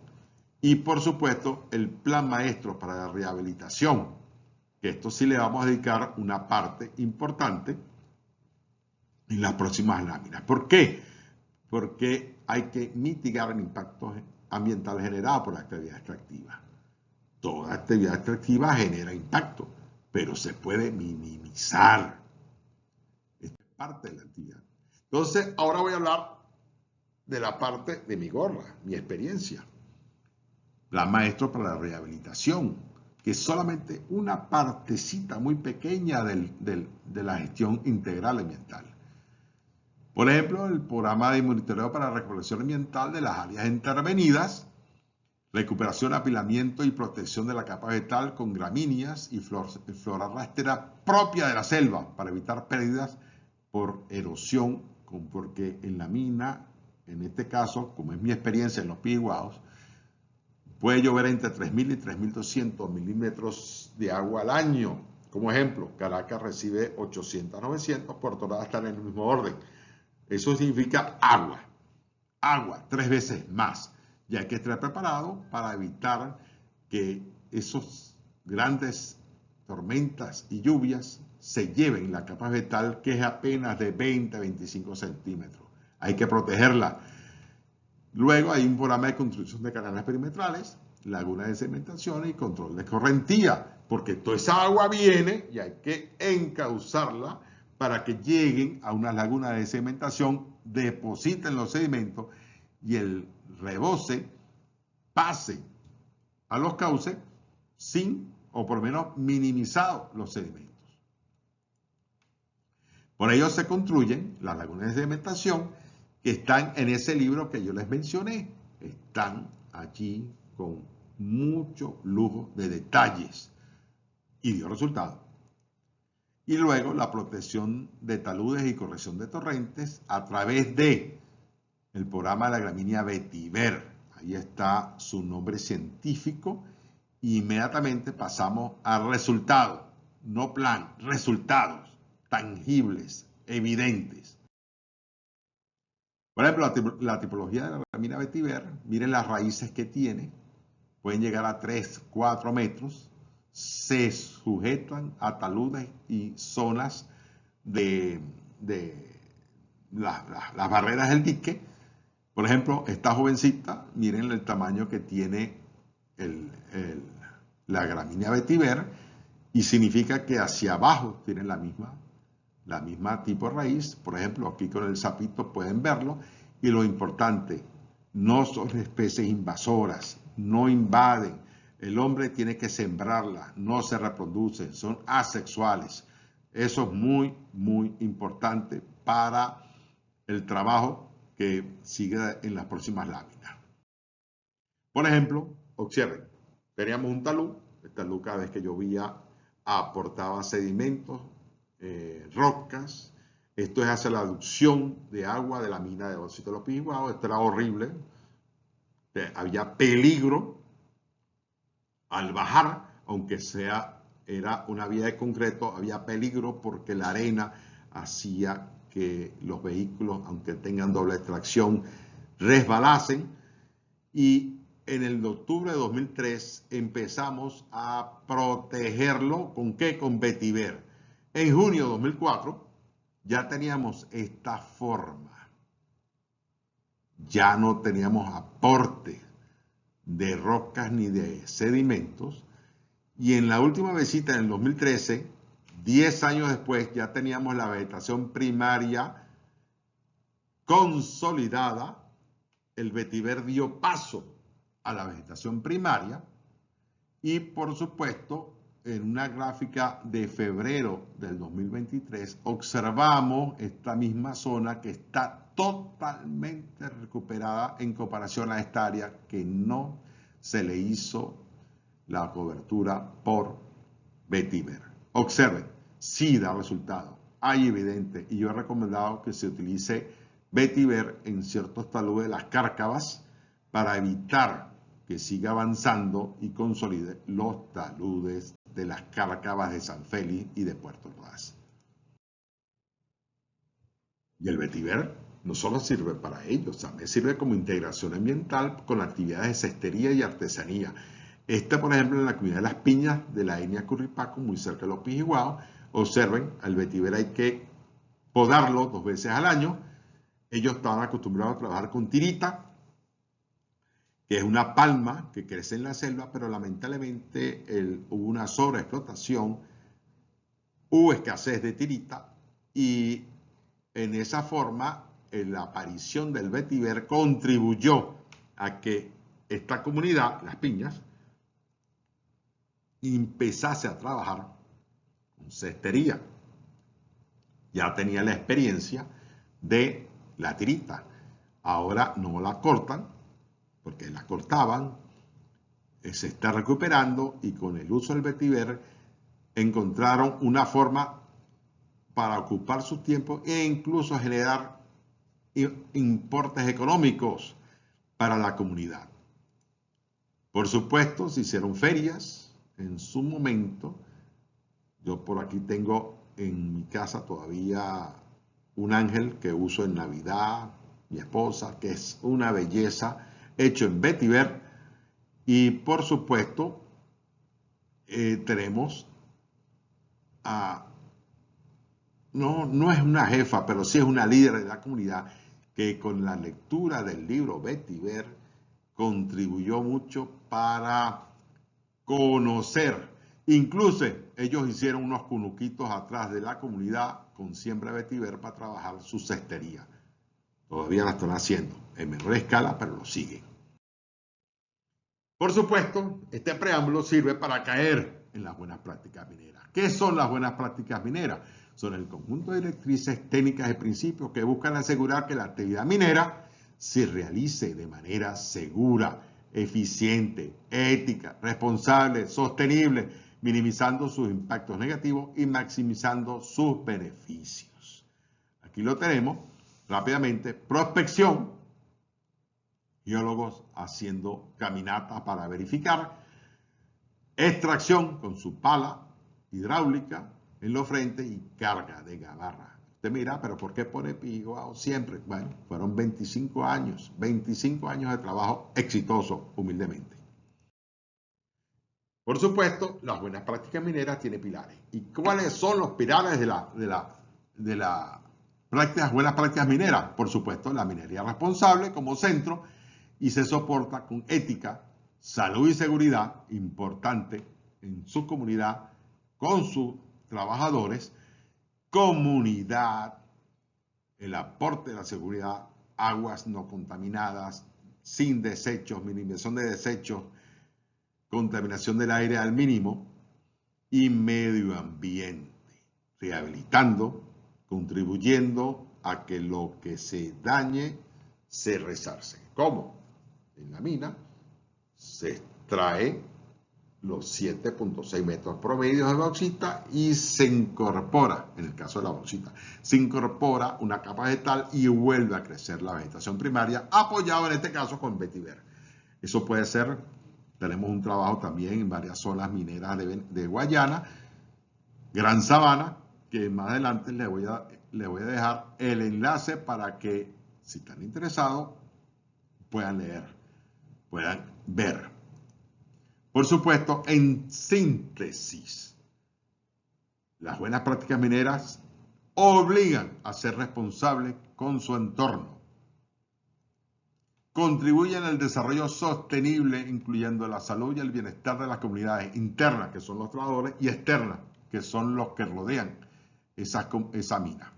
y, por supuesto, el plan maestro para la rehabilitación, que esto sí le vamos a dedicar una parte importante en las próximas láminas. ¿Por qué? Porque hay que mitigar el impacto ambiental generado por la actividad extractiva. Toda actividad extractiva genera impacto, pero se puede minimizar. Esta es parte de la actividad. Entonces, ahora voy a hablar de la parte de mi gorra, mi experiencia. Plan maestro para la rehabilitación, que es solamente una partecita muy pequeña de la gestión integral ambiental. Por ejemplo, el programa de monitoreo para la recuperación ambiental de las áreas intervenidas, recuperación, apilamiento y protección de la capa vegetal con gramíneas y flora rastrera propia de la selva para evitar pérdidas por erosión, porque en la mina, en este caso, como es mi experiencia en los Piguaos, puede llover entre 3.000 y 3.200 milímetros de agua al año. Como ejemplo, Caracas recibe 800 a 900, Puerto Ordaz está en el mismo orden. Eso significa agua 3 veces más. Y hay que estar preparado para evitar que esos grandes tormentas y lluvias se lleven la capa vegetal, que es apenas de 20 a 25 centímetros. Hay que protegerla. Luego hay un programa de construcción de canales perimetrales, lagunas de cementación y control de escorrentía, porque toda esa agua viene y hay que encauzarla para que lleguen a unas lagunas de cementación, depositen los sedimentos y el rebose pase a los cauces sin, o por lo menos minimizado, los sedimentos. Por ello se construyen las lagunas de sedimentación que están en ese libro que yo les mencioné. Están allí con mucho lujo de detalles y dio resultado. Y luego la protección de taludes y corrección de torrentes a través de el programa de la gramínea vetiver. Ahí está su nombre científico. Inmediatamente pasamos al resultado, no plan, resultados tangibles, evidentes. Por ejemplo, la tipología de la gramínea vetiver, miren las raíces que tiene, pueden llegar a 3, 4 metros, se sujetan a taludes y zonas de las barreras del dique. Por ejemplo, esta jovencita, miren el tamaño que tiene la gramínea vetiver, y significa que hacia abajo tienen la misma tipo de raíz. Por ejemplo, aquí con el sapito pueden verlo. Y lo importante, no son especies invasoras, no invaden. El hombre tiene que sembrarlas, no se reproducen, son asexuales. Eso es muy, muy importante para el trabajo que sigue en las próximas láminas. Por ejemplo, observen, teníamos un talud. El talud, cada vez que llovía, aportaba sedimentos, rocas. Esto es hacia la aducción de agua de la mina de Bauxito de los Piguaos. Esto era horrible. Había peligro al bajar, aunque era una vía de concreto, había peligro porque la arena hacía que los vehículos, aunque tengan doble tracción, resbalacen. Y en el octubre de 2003 empezamos a protegerlo. ¿Con qué? Con vetiver. En junio de 2004 ya teníamos esta forma. Ya no teníamos aporte de rocas ni de sedimentos. Y en la última visita, en el 2013, 10 años después, ya teníamos la vegetación primaria consolidada. El vetiver dio paso a la vegetación primaria y, por supuesto, en una gráfica de febrero del 2023 observamos esta misma zona que está totalmente recuperada en comparación a esta área que no se le hizo la cobertura por vetiver. Observen, sí da resultado, hay evidente, y yo he recomendado que se utilice vetiver en ciertos taludes de las cárcavas para evitar que siga avanzando y consolide los taludes de las cárcavas de San Félix y de Puerto Ordaz. Y el vetiver no solo sirve para ello, también sirve como integración ambiental con actividades de cestería y artesanía. Por ejemplo, en la comunidad de Las Piñas de la etnia Curripaco, muy cerca de los Pijiguao, observen, al vetiver hay que podarlo 2 veces al año. Ellos estaban acostumbrados a trabajar con tirita, que es una palma que crece en la selva, pero lamentablemente hubo una sobreexplotación, hubo escasez de tirita y en esa forma la aparición del vetiver contribuyó a que esta comunidad, Las Piñas, empezase a trabajar con cestería. Ya tenía la experiencia de la tirita. Ahora no la cortan, porque la cortaban, se está recuperando y con el uso del vetiver encontraron una forma para ocupar su tiempo e incluso generar importes económicos para la comunidad. Por supuesto, se hicieron ferias en su momento. Yo por aquí tengo en mi casa todavía un ángel que uso en Navidad, mi esposa, que es una belleza, hecho en vetiver. Y por supuesto, tenemos no es una jefa, pero sí es una líder de la comunidad que con la lectura del libro Vetiver contribuyó mucho para conocer. Incluso ellos hicieron unos cunuquitos atrás de la comunidad con siembra de vetiver para trabajar su cestería. Todavía la están haciendo en menor escala, pero lo siguen. Por supuesto, este preámbulo sirve para caer en las buenas prácticas mineras. ¿Qué son las buenas prácticas mineras? Son el conjunto de directrices, técnicas y principios que buscan asegurar que la actividad minera se realice de manera segura, eficiente, ética, responsable, sostenible, minimizando sus impactos negativos y maximizando sus beneficios. Aquí lo tenemos rápidamente. Prospección. Geólogos haciendo caminatas para verificar. Extracción con su pala hidráulica en los frentes y carga de gabarra. Usted mira, pero ¿por qué pone Pijiguao siempre? Bueno, fueron 25 años de trabajo exitoso, humildemente. Por supuesto, las buenas prácticas mineras tienen pilares. ¿Y cuáles son los pilares de las buenas prácticas mineras? Por supuesto, la minería responsable como centro y se soporta con ética, salud y seguridad, importante en su comunidad, con sus trabajadores, comunidad, el aporte de la seguridad, aguas no contaminadas, sin desechos, minimización de desechos, contaminación del aire al mínimo y medio ambiente, rehabilitando, contribuyendo a que lo que se dañe se resarce. ¿Cómo? En la mina se extrae los 7.6 metros promedios de bauxita y se incorpora, en el caso de la bauxita, se incorpora una capa vegetal y vuelve a crecer la vegetación primaria, apoyado en este caso con vetiver. Eso puede ser, tenemos un trabajo también en varias zonas mineras de Guayana, Gran Sabana, que más adelante les voy a les voy a dejar el enlace para que, si están interesados, puedan leer, puedan ver. Por supuesto, en síntesis, las buenas prácticas mineras obligan a ser responsables con su entorno. Contribuyen al desarrollo sostenible, incluyendo la salud y el bienestar de las comunidades internas, que son los trabajadores, y externas, que son los que rodean esa mina.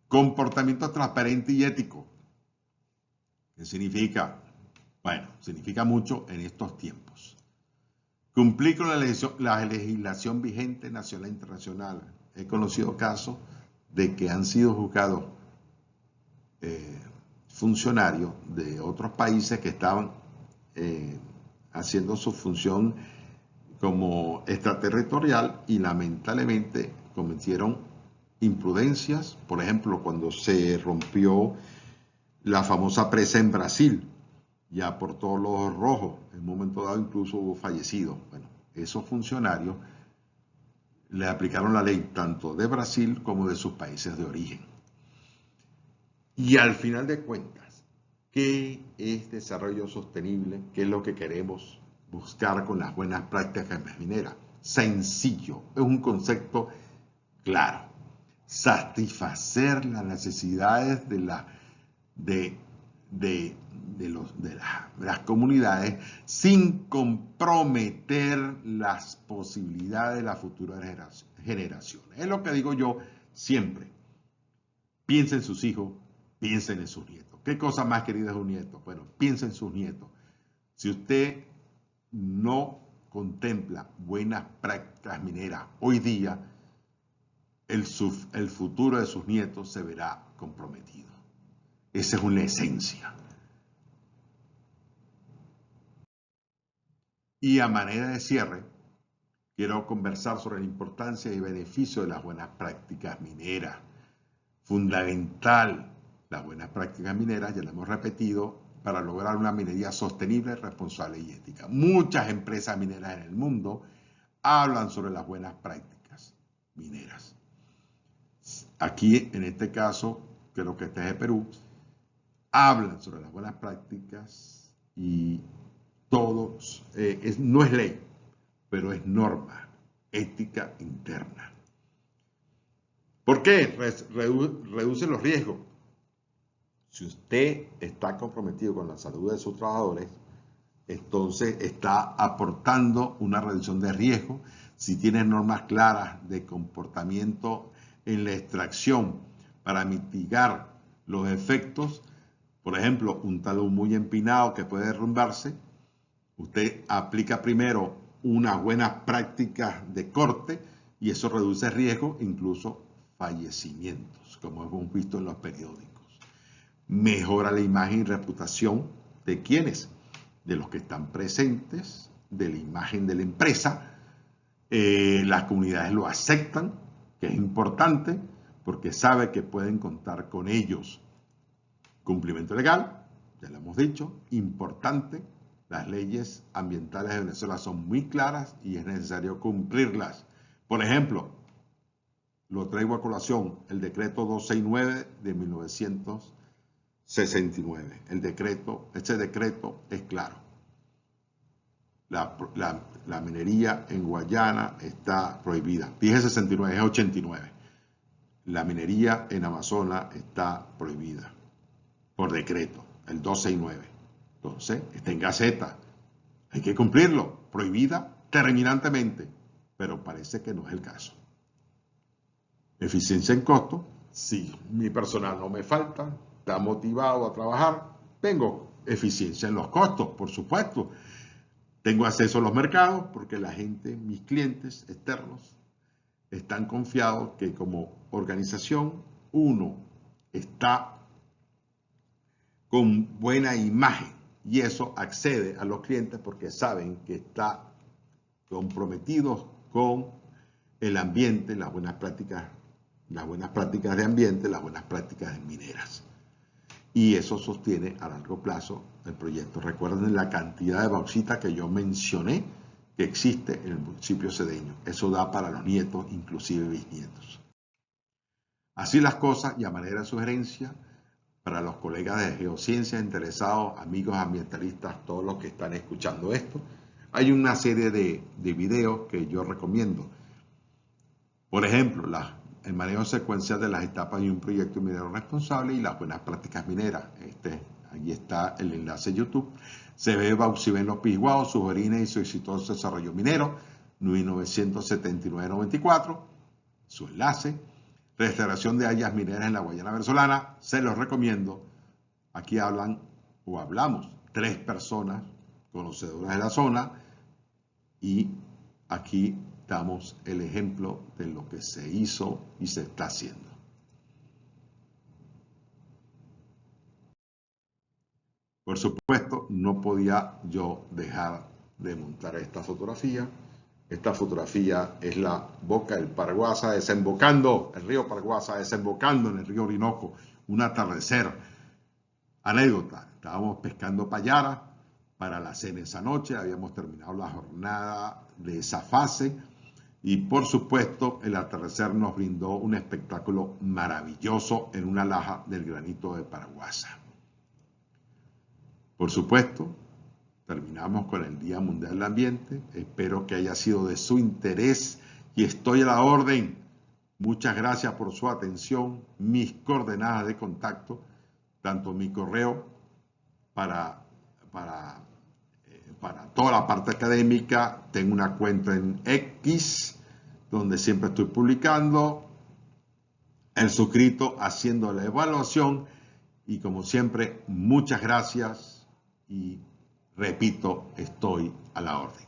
Comportamiento transparente y ético. ¿Qué significa? Bueno, significa mucho en estos tiempos. Cumplir con la legislación vigente nacional e internacional. He conocido casos de que han sido juzgados funcionarios de otros países que estaban haciendo su función como extraterritorial y lamentablemente cometieron imprudencias. Por ejemplo, cuando se rompió la famosa presa en Brasil, ya por todos los rojos, en un momento dado incluso hubo fallecidos. Bueno, esos funcionarios le aplicaron la ley tanto de Brasil como de sus países de origen. Y al final de cuentas, ¿qué es desarrollo sostenible? ¿Qué es lo que queremos buscar con las buenas prácticas mineras? Sencillo, es un concepto claro. Satisfacer las necesidades de las comunidades sin comprometer las posibilidades de las futuras generaciones. Es lo que digo yo siempre. Piensen en sus hijos, piensen en sus nietos. ¿Qué cosa más querida es un nieto? Bueno, piensen en sus nietos. Si usted no contempla buenas prácticas mineras hoy día, el futuro de sus nietos se verá comprometido. Esa es una esencia. Y a manera de cierre, quiero conversar sobre la importancia y beneficio de las buenas prácticas mineras. Fundamental, las buenas prácticas mineras, ya lo hemos repetido, para lograr una minería sostenible, responsable y ética. Muchas empresas mineras en el mundo hablan sobre las buenas prácticas mineras. Aquí, en este caso, creo que este es de Perú, hablan sobre las buenas prácticas y todos, no es ley, pero es norma ética interna. ¿Por qué? Reduce los riesgos. Si usted está comprometido con la salud de sus trabajadores, entonces está aportando una reducción de riesgo. Si tiene normas claras de comportamiento en la extracción para mitigar los efectos, por ejemplo, un talud muy empinado que puede derrumbarse, usted aplica primero unas buenas prácticas de corte y eso reduce riesgo, incluso fallecimientos, como hemos visto en los periódicos. Mejora la imagen y reputación de quienes, de los que están presentes, de la imagen de la empresa. Las comunidades lo aceptan, que es importante, porque sabe que pueden contar con ellos. Cumplimiento legal, ya lo hemos dicho, importante. Las leyes ambientales de Venezuela son muy claras y es necesario cumplirlas. Por ejemplo, lo traigo a colación, el decreto 269 de 1969. Ese decreto es claro. La minería en Guayana está prohibida. Dije 69, es 89. La minería en Amazonas está prohibida por decreto, el 269. Entonces, está en Gaceta. Hay que cumplirlo. Prohibida terminantemente. Pero parece que no es el caso. Eficiencia en costo. Sí, mi personal no me falta. Está motivado a trabajar. Tengo eficiencia en los costos, por supuesto. Tengo acceso a los mercados porque la gente, mis clientes externos, están confiados que como organización uno está con buena imagen y eso accede a los clientes porque saben que está comprometidos con el ambiente, las buenas prácticas de ambiente, las buenas prácticas mineras. Y eso sostiene a largo plazo el proyecto. Recuerden la cantidad de bauxita que yo mencioné que existe en el municipio cedeño. Eso da para los nietos, inclusive bisnietos. Así las cosas, y a manera de sugerencia, para los colegas de geociencias interesados, amigos ambientalistas, todos los que están escuchando esto, hay una serie de videos que yo recomiendo. Por ejemplo, el manejo secuencial de las etapas de un proyecto minero responsable y las buenas prácticas mineras. Aquí está el enlace de YouTube. Se ve Bauxite en los Pisguaos, sus orígenes y su exitoso desarrollo minero, 1979-94, su enlace. Restauración de áreas mineras en la Guayana venezolana, se los recomiendo. Aquí hablamos 3 personas conocedoras de la zona y aquí damos el ejemplo de lo que se hizo y se está haciendo. Por supuesto, no podía yo dejar de montar esta fotografía. Esta fotografía es la boca del Paraguasa desembocando, el río Paraguasa desembocando en el río Orinoco, un atardecer. Anécdota, estábamos pescando payara para la cena esa noche, habíamos terminado la jornada de esa fase y por supuesto el atardecer nos brindó un espectáculo maravilloso en una laja del granito de Paraguasa. Por supuesto, terminamos con el Día Mundial del Ambiente. Espero que haya sido de su interés y estoy a la orden. Muchas gracias por su atención. Mis coordenadas de contacto, tanto mi correo para toda la parte académica, tengo una cuenta en X, donde siempre estoy publicando, el suscrito haciendo la evaluación y como siempre, muchas gracias y repito, estoy a la orden.